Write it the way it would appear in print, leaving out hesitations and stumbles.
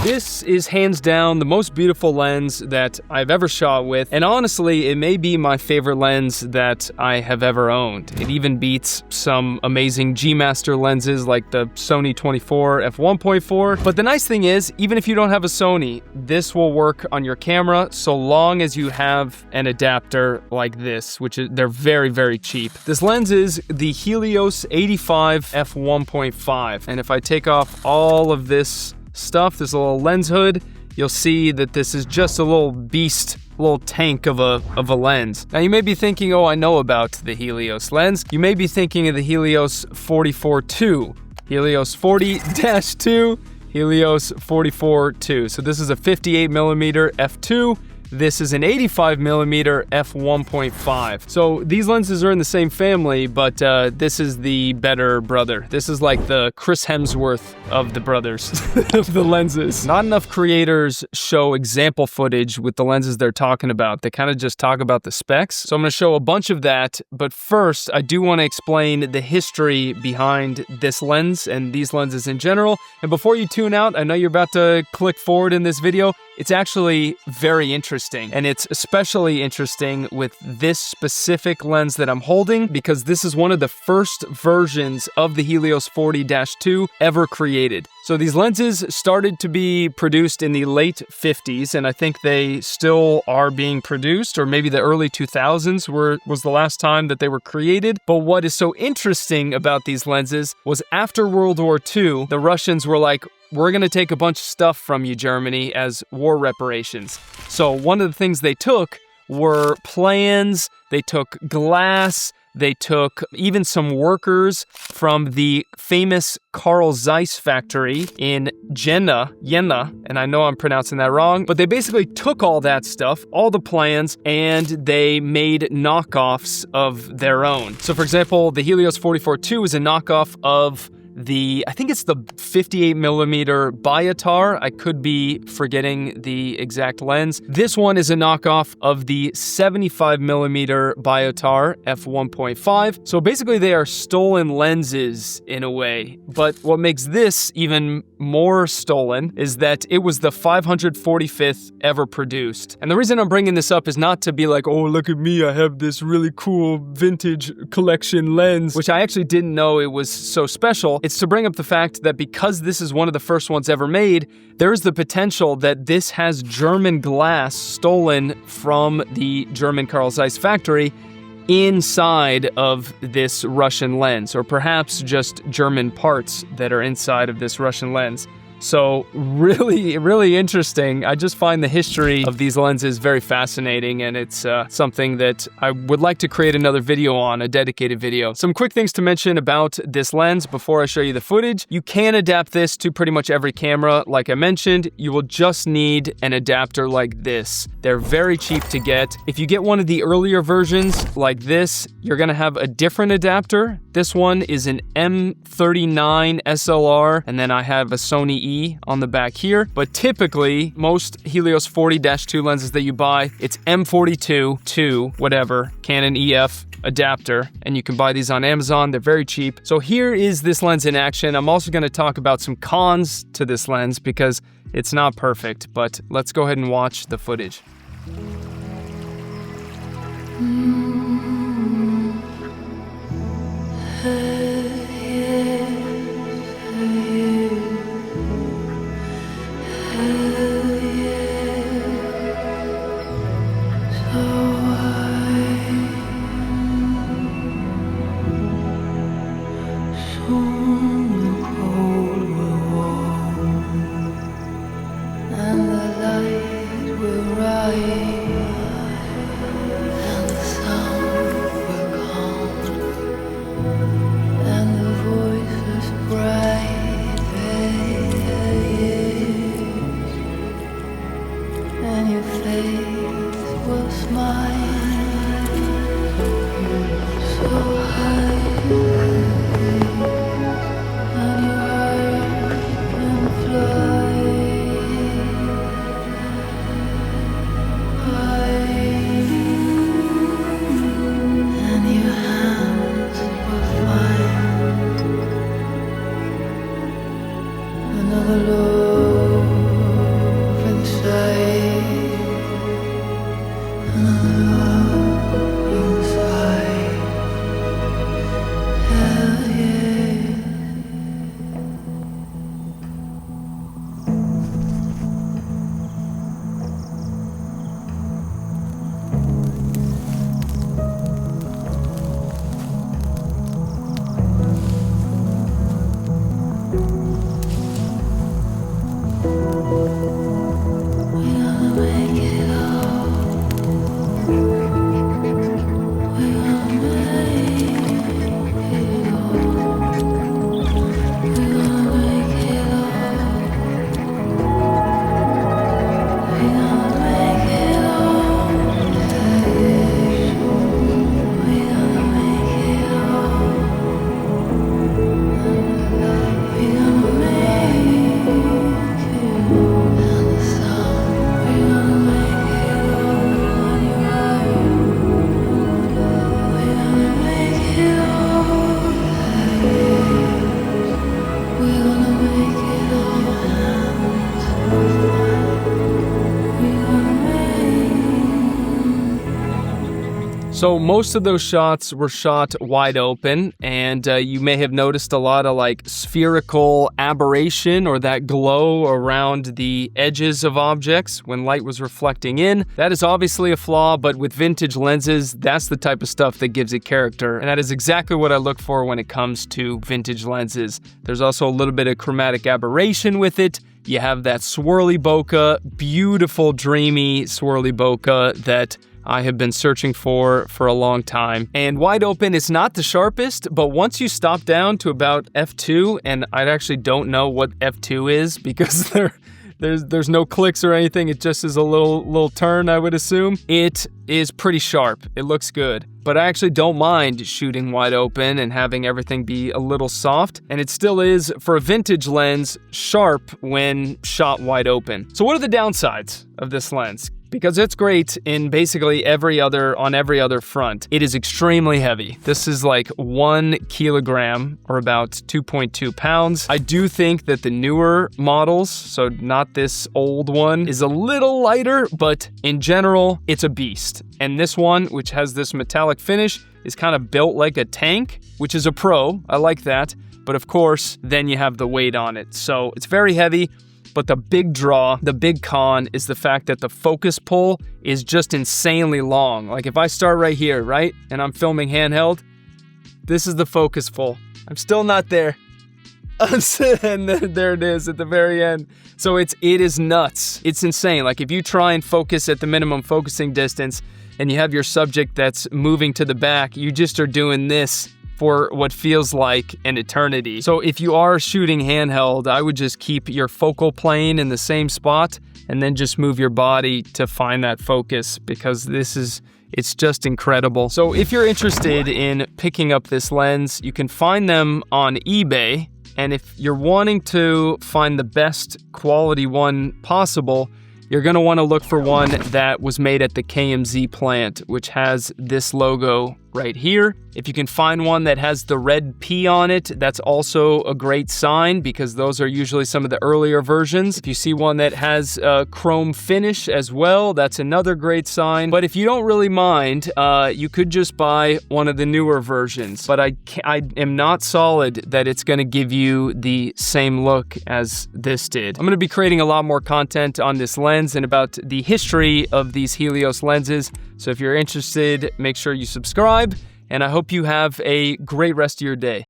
This is hands down the most beautiful lens that I've ever shot with, and honestly, it may be my favorite lens that I have ever owned. It even beats some amazing G Master lenses like the Sony 24 f1.4. But the nice thing is, even if you don't have a Sony, this will work on your camera so long as you have an adapter like this, which is, they're very, very cheap. This lens is the Helios 85 f1.5, and if I take off all of this stuff, this little lens hood, you'll see that this is just a little beast, little tank of a lens. Now you may be thinking, oh, I know about the Helios lens. You may be thinking of the Helios 44-2, Helios 40-2, Helios 44-2. So this is a 58mm f2. This is an 85mm f1.5. So these lenses are in the same family, but this is the better brother. This is like the Chris Hemsworth of the brothers of the lenses. Not enough creators show example footage with the lenses they're talking about. They kind of just talk about the specs. So I'm going to show a bunch of that, but first I do want to explain the history behind this lens and these lenses in general. And before you tune out, I know you're about to click forward in this video. It's actually very interesting, and it's especially interesting with this specific lens that I'm holding because this is one of the first versions of the Helios 40-2 ever created. So these lenses started to be produced in the late 50s, and I think they still are being produced, or maybe the early 2000s was the last time that they were created. But what is so interesting about these lenses was after World War II, the Russians were like, we're going to take a bunch of stuff from you, Germany, as war reparations. So one of the things they took were plans, they took glass, they took even some workers from the famous Carl Zeiss factory in Jena, and I know I'm pronouncing that wrong, but they basically took all that stuff, all the plans, and they made knockoffs of their own. So for example, the Helios 44-2 is a knockoff of I think it's the 58mm Biotar. I could be forgetting the exact lens. This one is a knockoff of the 75mm Biotar f1.5. So basically they are stolen lenses in a way. But what makes this even more stolen is that it was the 545th ever produced. And the reason I'm bringing this up is not to be like, oh, look at me, I have this really cool vintage collection lens, which I actually didn't know it was so special. It's to bring up the fact that because this is one of the first ones ever made, there is the potential that this has German glass stolen from the German Carl Zeiss factory inside of this Russian lens, or perhaps just German parts that are inside of this Russian lens. So really, really interesting. I just find the history of these lenses very fascinating, and it's something that I would like to create another video on, a dedicated video. Some quick things to mention about this lens before I show you the footage. You can adapt this to pretty much every camera. Like I mentioned, you will just need an adapter like this. They're very cheap to get. If you get one of the earlier versions like this, you're gonna have a different adapter. This one is an M39 SLR, and then I have a Sony E on the back here. But typically, most Helios 40-2 lenses that you buy, it's M42 to whatever, Canon EF adapter, and you can buy these on Amazon. They're very cheap. So here is this lens in action. I'm also going to talk about some cons to this lens because it's not perfect, but let's go ahead and watch the footage. So most of those shots were shot wide open, and you may have noticed a lot of like spherical aberration or that glow around the edges of objects when light was reflecting in. That is obviously a flaw, but with vintage lenses, that's the type of stuff that gives it character, and that is exactly what I look for when it comes to vintage lenses. There's also a little bit of chromatic aberration with it. You have that swirly bokeh, beautiful dreamy swirly bokeh that I have been searching for a long time. And wide open is not the sharpest, but once you stop down to about f2, and I actually don't know what f2 is because there's no clicks or anything, it just is a little turn, I would assume. It is pretty sharp, it looks good. But I actually don't mind shooting wide open and having everything be a little soft, and it still is, for a vintage lens, sharp when shot wide open. So what are the downsides of this lens? Because it's great in basically on every other front. It is extremely heavy. This is like 1 kilogram or about 2.2 pounds. I do think that the newer models, so not this old one, is a little lighter, but in general, it's a beast. And this one, which has this metallic finish, is kind of built like a tank, which is a pro. I like that. But of course, then you have the weight on it. So it's very heavy. But the big draw, the big con, is the fact that the focus pull is just insanely long. Like if I start right here, right, and I'm filming handheld, this is the focus pull. I'm still not there. And there it is at the very end. So it is nuts. It's insane. Like if you try and focus at the minimum focusing distance and you have your subject that's moving to the back, you just are doing this for what feels like an eternity. So if you are shooting handheld, I would just keep your focal plane in the same spot and then just move your body to find that focus, because it's just incredible. So if you're interested in picking up this lens, you can find them on eBay. And if you're wanting to find the best quality one possible, you're gonna wanna look for one that was made at the KMZ plant, which has this logo right here. If you can find one that has the red P on it, that's also a great sign, because those are usually some of the earlier versions. If you see one that has a chrome finish as well, that's another great sign. But if you don't really mind, you could just buy one of the newer versions. But I am not solid that it's gonna give you the same look as this did. I'm gonna be creating a lot more content on this lens and about the history of these Helios lenses. So if you're interested, make sure you subscribe, and I hope you have a great rest of your day.